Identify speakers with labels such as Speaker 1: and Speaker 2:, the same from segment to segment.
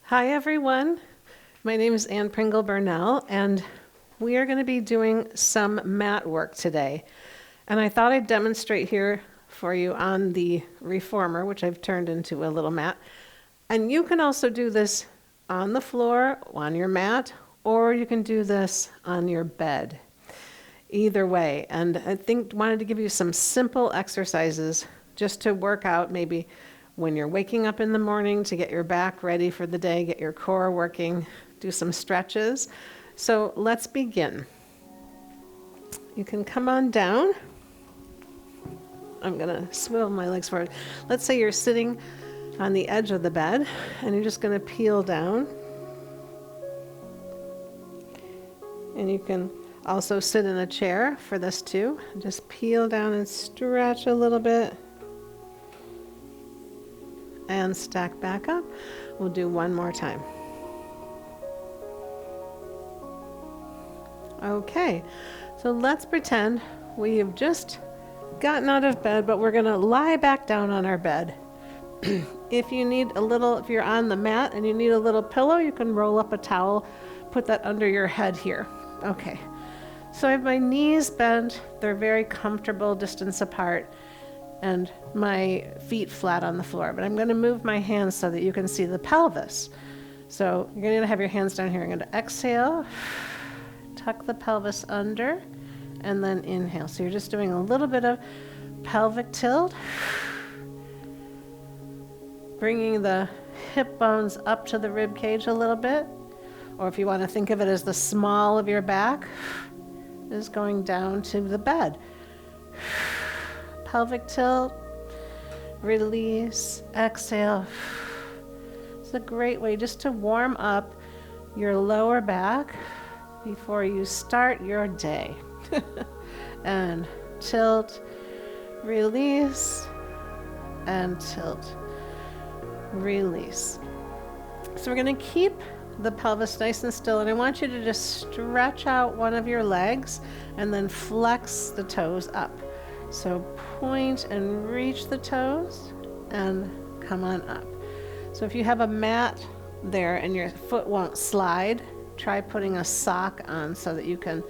Speaker 1: Hi everyone, my name is Ann Pringle Burnell and we are going to be doing some mat work today. And I thought I'd demonstrate here for you on the reformer, which I've turned into a little mat. And you can also do this on the floor, on your mat, or you can do this on your bed. Either way, and wanted to give you some simple exercises just to work out maybe when you're waking up in the morning to get your back ready for the day, get your core working, do some stretches. So let's begin. You can come on down. I'm gonna swivel my legs forward. Let's say you're sitting on the edge of the bed and you're just gonna peel down. And you can also sit in a chair for this too. Just peel down and stretch a little bit. And stack back up. We'll do one more time. Okay, so let's pretend we have just gotten out of bed, but we're gonna lie back down on our bed. If you're on the mat and you need a little pillow, you can roll up a towel, put that under your head here. Okay, so I have my knees bent, they're very comfortable distance apart, and my feet flat on the floor. But I'm going to move my hands so that you can see the pelvis. So you're going to have your hands down here. I'm going to exhale, tuck the pelvis under, and then inhale. So you're just doing a little bit of pelvic tilt, bringing the hip bones up to the rib cage a little bit. Or if you want to think of it as the small of your back is going down to the bed. Pelvic tilt, release, exhale. It's a great way just to warm up your lower back before you start your day. And tilt, release, and tilt, release. So we're going to keep the pelvis nice and still, and I want you to just stretch out one of your legs and then flex the toes up. So point and reach the toes and come on up. So if you have a mat there and your foot won't slide, try putting a sock on so that you can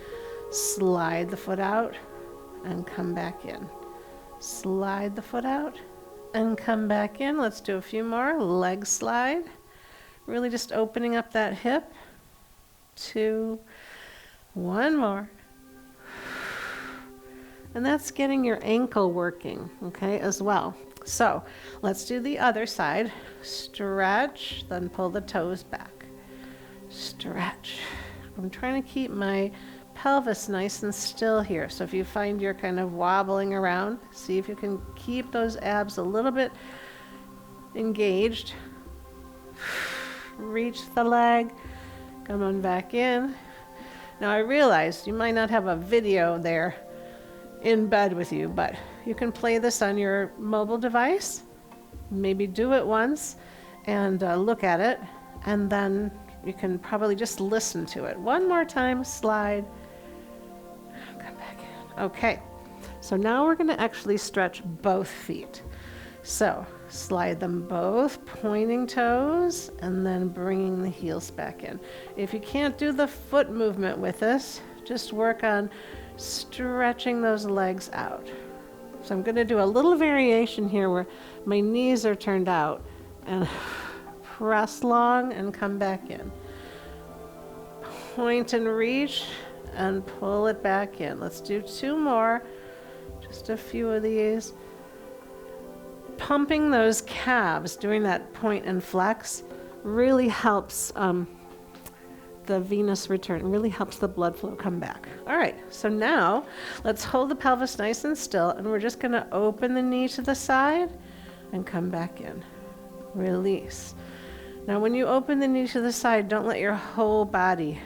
Speaker 1: slide the foot out and come back in. Slide the foot out and come back in. Let's do a few more. Leg slide. Really just opening up that hip. 2, 1 more. And that's getting your ankle working, okay, as well. So let's do the other side. Stretch, then pull the toes back. Stretch. I'm trying to keep my pelvis nice and still here. So if you find you're kind of wobbling around, see if you can keep those abs a little bit engaged. Reach the leg, come on back in. Now I realize you might not have a video there in bed with you, but you can play this on your mobile device. Maybe do it once and look at it, and then you can probably just listen to it. One more time, slide, come back in. Okay, so now we're going to actually stretch both feet. So slide them both, pointing toes, and then bringing the heels back in. If you can't do the foot movement with this, just work on stretching those legs out. So I'm going to do a little variation here where my knees are turned out and press long and come back in. Point and reach and pull it back in. Let's do 2 more, just a few of these. Pumping those calves, doing that point and flex, really helps the venous return, really helps the blood flow come back. All right, so now let's hold the pelvis nice and still, and we're just going to open the knee to the side and come back in. Release. Now when you open the knee to the side, don't let your whole body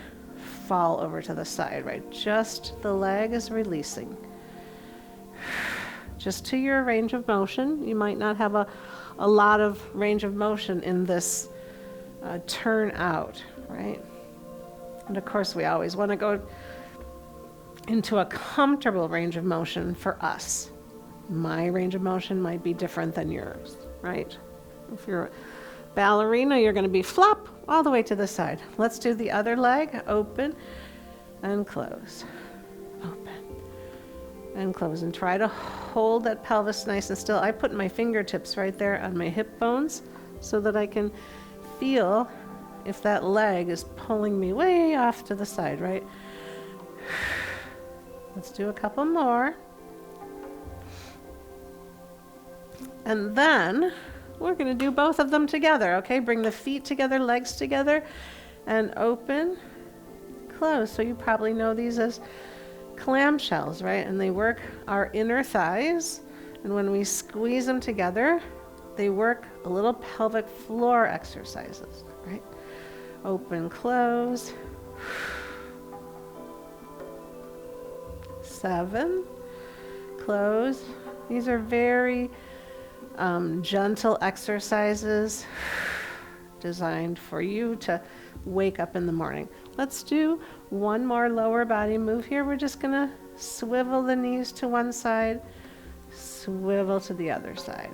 Speaker 1: fall over to the side, right? Just the leg is releasing. Just to your range of motion. You might not have a lot of range of motion in this turn out, right? And of course, we always want to go into a comfortable range of motion for us. My range of motion might be different than yours, right? If you're Ballerina, you're going to be flop all the way to the side. Let's do the other leg. Open and close. Open and close. And try to hold that pelvis nice and still. I put my fingertips right there on my hip bones so that I can feel if that leg is pulling me way off to the side, right? Let's do a couple more. And then we're going to do both of them together, okay? Bring the feet together, legs together, and open, close. So you probably know these as clamshells, right? And they work our inner thighs. And when we squeeze them together, they work a little pelvic floor exercises, right? Open, close. 7, close. These are very gentle exercises designed for you to wake up in the morning. Let's do one more lower body move here. We're just going to swivel the knees to one side, swivel to the other side.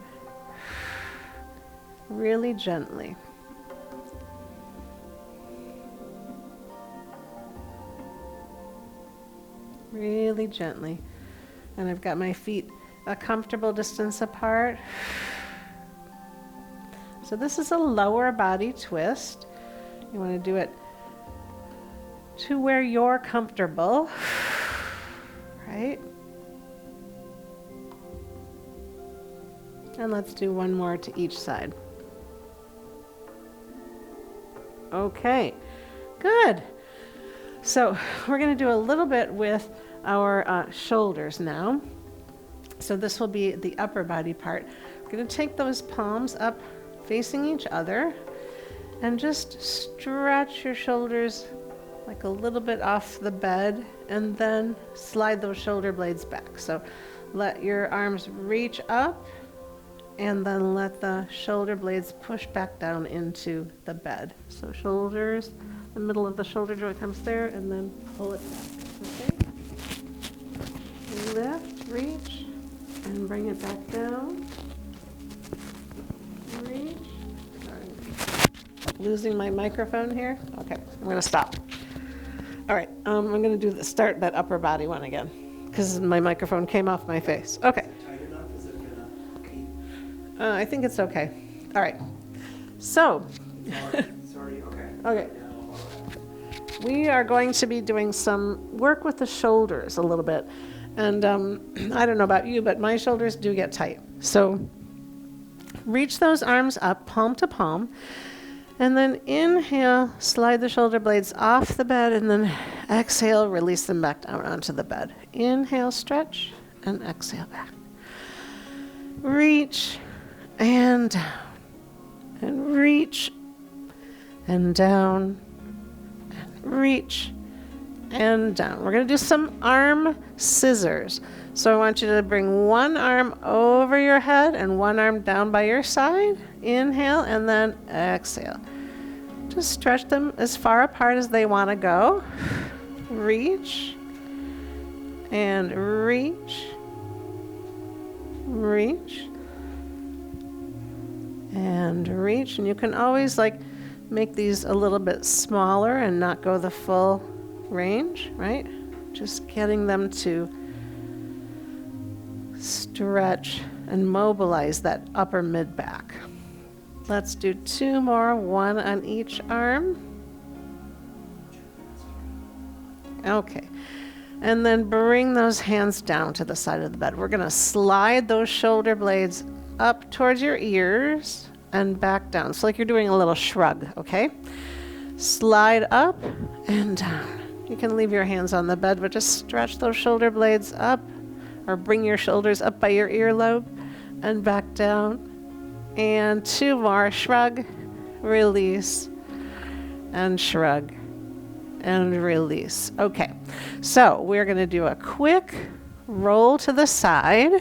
Speaker 1: Really gently. Really gently. And I've got my feet a comfortable distance apart. So this is a lower body twist. You want to do it to where you're comfortable, right? And let's do one more to each side. Okay, good. So we're going to do a little bit with our shoulders now. So this will be the upper body part. We're going to take those palms up facing each other and just stretch your shoulders like a little bit off the bed and then slide those shoulder blades back. So let your arms reach up and then let the shoulder blades push back down into the bed. So shoulders, the middle of the shoulder joint comes there and then pull it back, okay? Lift, reach, and bring it back down. Reach. Sorry. Losing my microphone here. Okay, I'm going to stop. All right, I'm going to start that upper body one again because my microphone came off my face. Okay.
Speaker 2: Tight enough? Is it going to keep?
Speaker 1: I think it's okay. All right. So.
Speaker 2: Sorry. Okay.
Speaker 1: Okay. We are going to be doing some work with the shoulders a little bit. And I don't know about you, but my shoulders do get tight. So reach those arms up, palm to palm, and then inhale, slide the shoulder blades off the bed, and then exhale, release them back down onto the bed. Inhale, stretch, and exhale back. Reach and down, and reach and down, and reach and down. We're going to do some arm scissors. So I want you to bring one arm over your head and one arm down by your side. Inhale and then exhale. Just stretch them as far apart as they want to go. Reach and reach. Reach and reach. And you can always make these a little bit smaller and not go the full range, right? Just getting them to stretch and mobilize that upper mid back. Let's do 2 more, one on each arm. Okay. And then bring those hands down to the side of the bed. We're going to slide those shoulder blades up towards your ears and back down. So like you're doing a little shrug, okay? Slide up and down. You can leave your hands on the bed, but just stretch those shoulder blades up or bring your shoulders up by your earlobe and back down. And 2 more. Shrug, release, and shrug, and release. Okay, so we're going to do a quick roll to the side.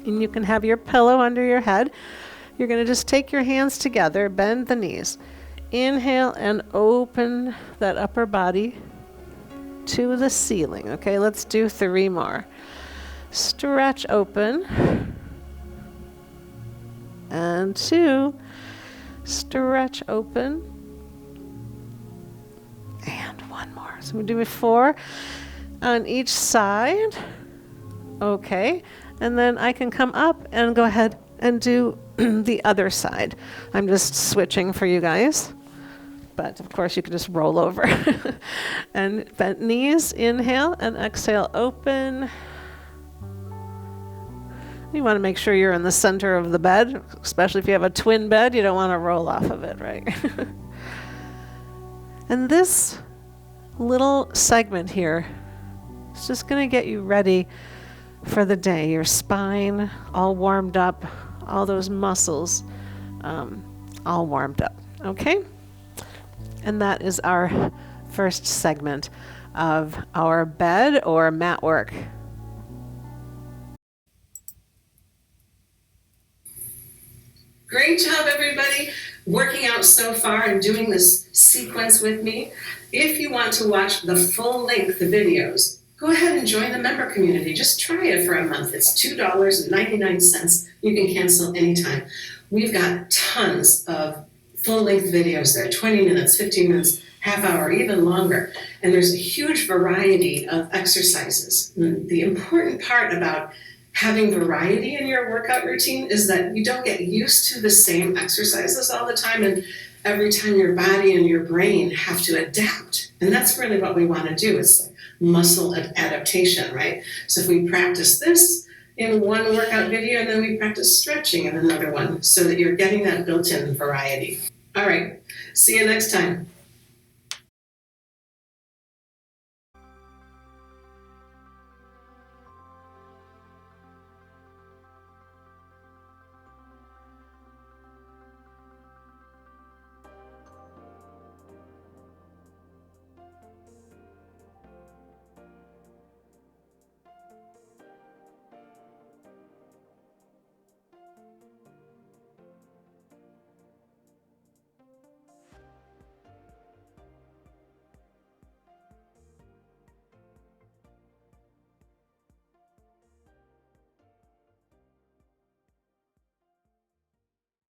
Speaker 1: And you can have your pillow under your head. You're going to just take your hands together, bend the knees. Inhale and open that upper body to the ceiling. Okay, let's do 3 more. Stretch open. And 2. Stretch open. And one more. So we do 4 on each side. Okay. And then I can come up and go ahead and do the other side. I'm just switching for you guys. But of course you can just roll over. And bent knees, inhale and exhale, open. You want to make sure you're in the center of the bed, especially if you have a twin bed, you don't want to roll off of it, right? And this little segment here is just going to get you ready for the day. Your spine all warmed up, all those muscles all warmed up, okay? And that is our first segment of our bed or mat work.
Speaker 3: Great job, everybody, working out so far and doing this sequence with me. If you want to watch the full length videos, go ahead and join the member community. Just try it for a month. It's $2.99. You can cancel anytime. We've got tons of full length videos there, 20 minutes, 15 minutes, half hour, even longer. And there's a huge variety of exercises. The important part about having variety in your workout routine is that you don't get used to the same exercises all the time, and every time your body and your brain have to adapt. And that's really what we want to do. It's like muscle adaptation, right? So if we practice this in one workout video, and then we practice stretching in another one, so that you're getting that built-in variety. All right, see you next time.